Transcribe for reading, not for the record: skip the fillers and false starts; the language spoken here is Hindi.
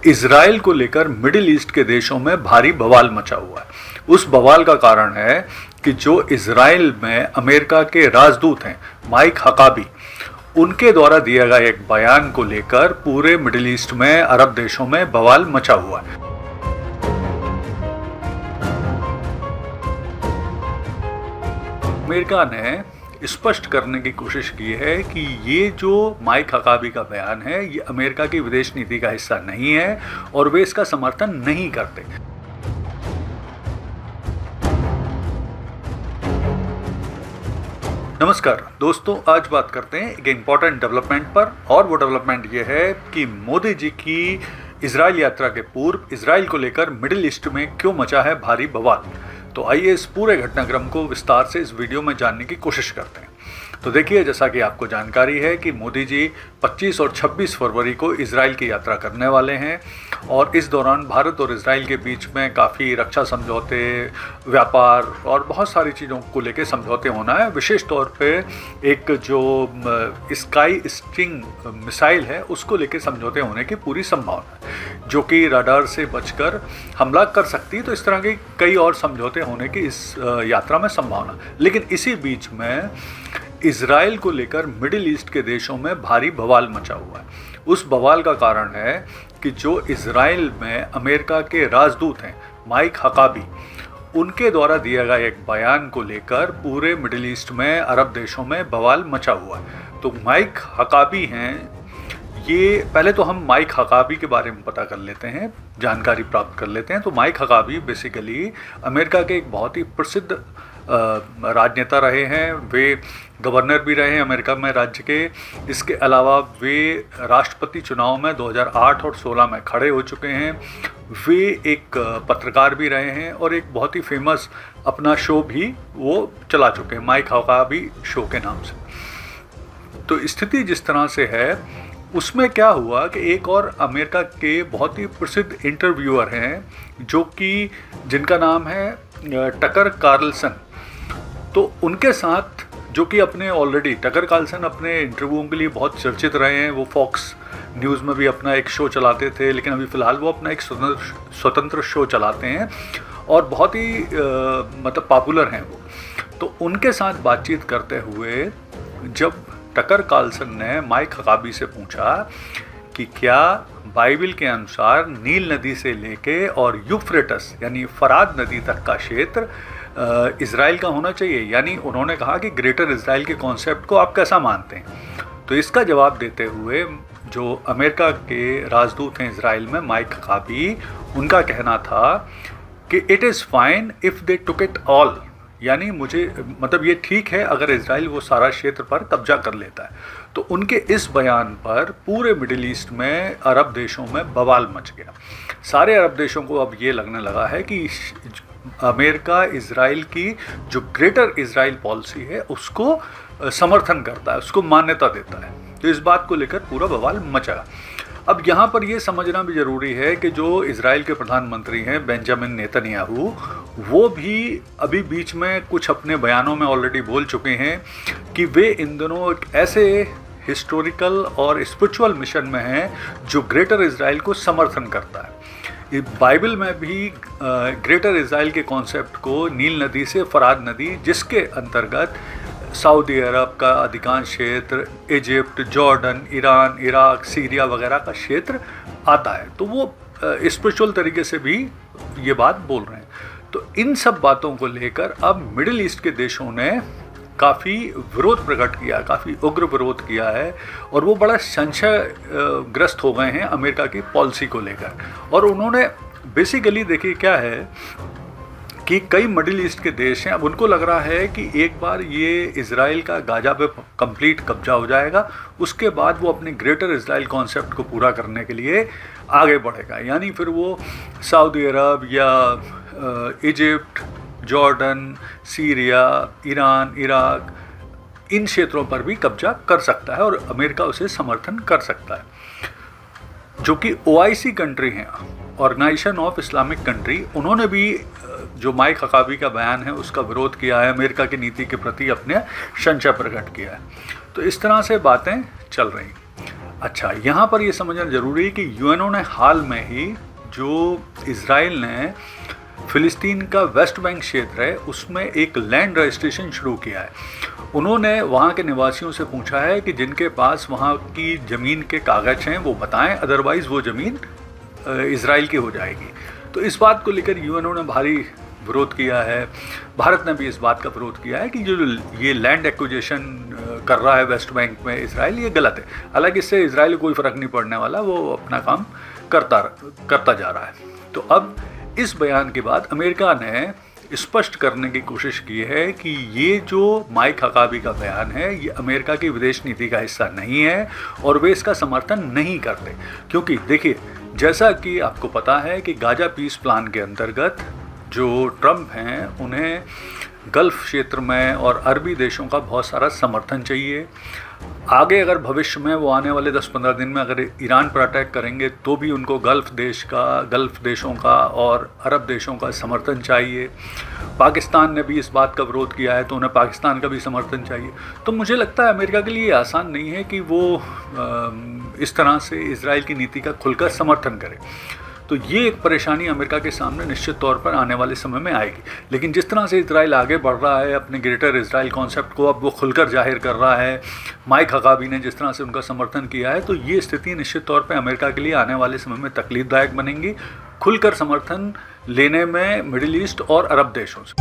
इजराइल को लेकर मिडिल ईस्ट के देशों में भारी बवाल मचा हुआ है। उस बवाल का कारण है कि जो इजराइल में अमेरिका के राजदूत हैं माइक हकाबी, उनके द्वारा दिया गया एक बयान को लेकर पूरे मिडिल ईस्ट में अरब देशों में बवाल मचा हुआ है। अमेरिका ने स्पष्ट करने की कोशिश की है कि ये जो माइक हकाबी का बयान है ये अमेरिका की विदेश नीति का हिस्सा नहीं है और वे इसका समर्थन नहीं करते। नमस्कार दोस्तों, आज बात करते हैं एक इम्पॉर्टेंट डेवलपमेंट पर, और वो डेवलपमेंट ये है कि मोदी जी की इजराइल यात्रा के पूर्व इजराइल को लेकर मिडिल ईस्ट में क्यों मचा है भारी बवाल। तो आइए इस पूरे घटनाक्रम को विस्तार से इस वीडियो में जानने की कोशिश करते हैं। तो देखिए, जैसा कि आपको जानकारी है कि मोदी जी 25 और 26 फरवरी को इजराइल की यात्रा करने वाले हैं और इस दौरान भारत और इजराइल के बीच में काफ़ी रक्षा समझौते, व्यापार और बहुत सारी चीज़ों को लेकर समझौते होना है। विशेष तौर पे एक जो स्काई स्टिंग मिसाइल है उसको लेकर समझौते होने की पूरी संभावना है, जो कि रडार से बचकर हमला कर सकती है। तो इस तरह के कई और समझौते होने की इस यात्रा में संभावना। लेकिन इसी बीच में इजराइल को लेकर मिडिल ईस्ट के देशों में भारी बवाल मचा हुआ है। उस बवाल का कारण है कि जो इजराइल में अमेरिका के राजदूत हैं माइक हकाबी, उनके द्वारा दिया गया एक बयान को लेकर पूरे मिडिल ईस्ट में अरब देशों में बवाल मचा हुआ है। तो माइक हकाबी हैं ये, पहले तो हम माइक हकाबी के बारे में पता कर लेते हैं, जानकारी प्राप्त कर लेते हैं। तो माइक हकाबी बेसिकली अमेरिका के एक बहुत ही प्रसिद्ध राजनेता रहे हैं। वे गवर्नर भी रहे हैं अमेरिका में राज्य के। इसके अलावा वे राष्ट्रपति चुनाव में 2008 और 16 में खड़े हो चुके हैं। वे एक पत्रकार भी रहे हैं और एक बहुत ही फेमस अपना शो भी वो चला चुके हैं, माइक हकाबी शो के नाम से। तो स्थिति जिस तरह से है उसमें क्या हुआ कि एक और अमेरिका के बहुत ही प्रसिद्ध इंटरव्यूअर हैं जो कि जिनका नाम है टकर कार्लसन। तो उनके साथ जो कि अपने ऑलरेडी टकर कार्लसन अपने इंटरव्यूओं के लिए बहुत चर्चित रहे हैं। वो फॉक्स न्यूज़ में भी अपना एक शो चलाते थे, लेकिन अभी फ़िलहाल वो अपना एक स्वतंत्र शो चलाते हैं और बहुत ही मतलब पॉपुलर हैं वो। तो उनके साथ बातचीत करते हुए जब टकर कार्लसन ने माइक हकाबी से पूछा कि क्या बाइबल के अनुसार नील नदी से लेके और यूफ्रेटस यानी फरात नदी तक का क्षेत्र इजराइल का होना चाहिए, यानी उन्होंने कहा कि ग्रेटर इजराइल के कॉन्सेप्ट को आप कैसा मानते हैं। तो इसका जवाब देते हुए जो अमेरिका के राजदूत हैं इजराइल में माइक हकाबी, उनका कहना था कि it is fine if they took it all, यानी मुझे मतलब ये ठीक है अगर इजराइल वो सारा क्षेत्र पर कब्जा कर लेता है। तो उनके इस बयान पर पूरे मिडिल ईस्ट में अरब देशों में बवाल मच गया। सारे अरब देशों को अब ये लगने लगा है कि अमेरिका इजराइल की जो ग्रेटर इजराइल पॉलिसी है उसको समर्थन करता है, उसको मान्यता देता है। तो इस बात को लेकर पूरा बवाल मचा। अब यहाँ पर ये समझना भी ज़रूरी है कि जो इजराइल के प्रधानमंत्री हैं बेंजामिन नेतन्याहू, वो भी अभी बीच में कुछ अपने बयानों में ऑलरेडी बोल चुके हैं कि वे इन दिनों एक ऐसे हिस्टोरिकल और स्पिरिचुअल मिशन में हैं जो ग्रेटर इजराइल को समर्थन करता है। बाइबल में भी ग्रेटर इजराइल के कॉन्सेप्ट को नील नदी से फरात नदी, जिसके अंतर्गत सऊदी अरब का अधिकांश क्षेत्र, Egypt, Jordan, Iran, Iraq, Syria वगैरह का क्षेत्र आता है, तो वो स्पिरिचुअल तरीके से भी ये बात बोल रहे हैं। तो इन सब बातों को लेकर अब मिडिल ईस्ट के देशों ने काफ़ी विरोध प्रकट किया, काफ़ी उग्र विरोध किया है और वो बड़ा संशयग्रस्त हो गए हैं अमेरिका की पॉलिसी को लेकर। और उन्होंने बेसिकली देखिए क्या है कि कई मिडिल ईस्ट के देश हैं, अब उनको लग रहा है कि एक बार ये इजराइल का गाजा पे कंप्लीट कब्जा हो जाएगा, उसके बाद वो अपने ग्रेटर इजराइल कॉन्सेप्ट को पूरा करने के लिए आगे बढ़ेगा। यानी फिर वो सऊदी अरब या Egypt, Jordan, Syria, Iran, Iraq, इन क्षेत्रों पर भी कब्जा कर सकता है और अमेरिका उसे समर्थन कर सकता है। जो कि OIC कंट्री हैं, ऑर्गेनाइजेशन ऑफ इस्लामिक कंट्री, उन्होंने भी जो माइक हकाबी का बयान है उसका विरोध किया है, अमेरिका की नीति के प्रति अपने संशय प्रकट किया है। तो इस तरह से बातें चल रही। अच्छा, यहाँ पर ये समझना ज़रूरी है कि यूएनओ ने हाल में ही जो इज़राइल ने फ़िलिस्तीन का वेस्ट बैंक क्षेत्र है उसमें एक लैंड रजिस्ट्रेशन शुरू किया है। उन्होंने वहाँ के निवासियों से पूछा है कि जिनके पास वहाँ की ज़मीन के कागज़ हैं वो बताएं, अदरवाइज़ वो ज़मीन इज़राइल की हो जाएगी। तो इस बात को लेकर यूएनओ ने भारी विरोध किया है। भारत ने भी इस बात का विरोध किया है कि जो ये लैंड एक्विजिशन कर रहा है वेस्ट बैंक में इज़राइल, ये गलत है। हालांकि इससे इज़राइल को कोई फ़र्क नहीं पड़ने वाला, वो अपना काम करता जा रहा है। तो अब इस बयान के बाद अमेरिका ने स्पष्ट करने की कोशिश की है कि ये जो माइक हकाबी का बयान है ये अमेरिका की विदेश नीति का हिस्सा नहीं है और वे इसका समर्थन नहीं करते। क्योंकि देखिए, जैसा कि आपको पता है कि गाजा पीस प्लान के अंतर्गत जो ट्रंप हैं उन्हें गल्फ़ क्षेत्र में और अरबी देशों का बहुत सारा समर्थन चाहिए। आगे अगर भविष्य में वो आने वाले 10-15 दिन में अगर ईरान पर अटैक करेंगे तो भी उनको गल्फ़ देशों का और अरब देशों का समर्थन चाहिए। पाकिस्तान ने भी इस बात का विरोध किया है तो उन्हें पाकिस्तान का भी समर्थन चाहिए। तो मुझे लगता है अमेरिका के लिए आसान नहीं है कि वो इस तरह से इज़राइल की नीति का खुलकर समर्थन करे। तो ये एक परेशानी अमेरिका के सामने निश्चित तौर पर आने वाले समय में आएगी। लेकिन जिस तरह से इज़राइल आगे बढ़ रहा है अपने ग्रेटर इज़राइल कॉन्सेप्ट को अब वो खुलकर जाहिर कर रहा है, माइक हकाबी ने जिस तरह से उनका समर्थन किया है, तो ये स्थिति निश्चित तौर पर अमेरिका के लिए आने वाले समय में तकलीफदायक बनेंगी, खुलकर समर्थन लेने में मिडिल ईस्ट और अरब देशों से।